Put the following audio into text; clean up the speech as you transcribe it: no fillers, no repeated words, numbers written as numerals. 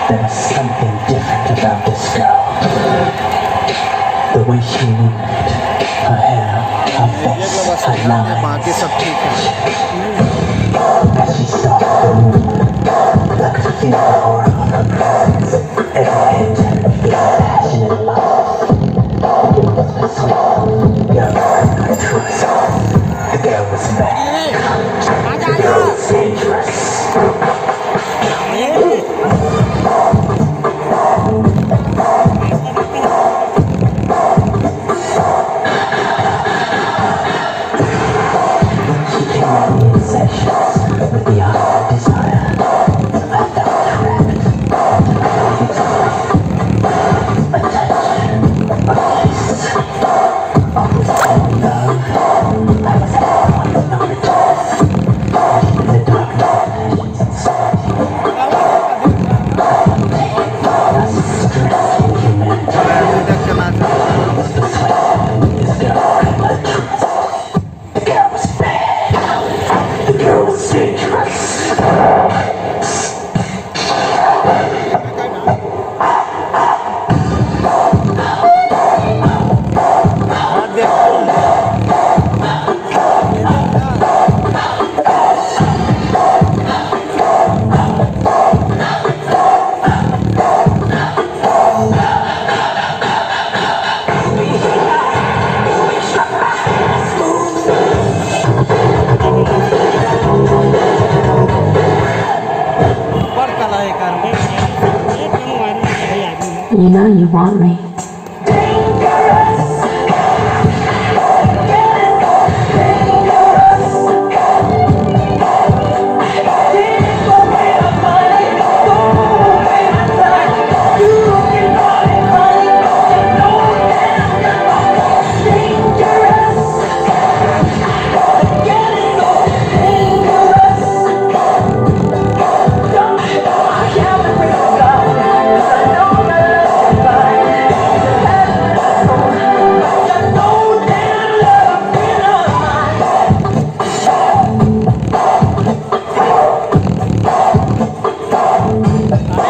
There was something different about this girl. The way she moved, her hair, her face, her lines. बाकी सब ठीक है As she started to move, I could feel the aura of her presence. Every hit was passionate love. It was the sweet girl I trust. The girl was bad. The girl was dangerous. With the eye of desire, I felt trapped. A touch, a kiss, always in love. I was at a point of no return. In the darkness of passions and solitude, I felt taken, lost strength in humanity. I was persuaded this girl could not trust. The girl was bad. The girl was dangerous. You know you want me.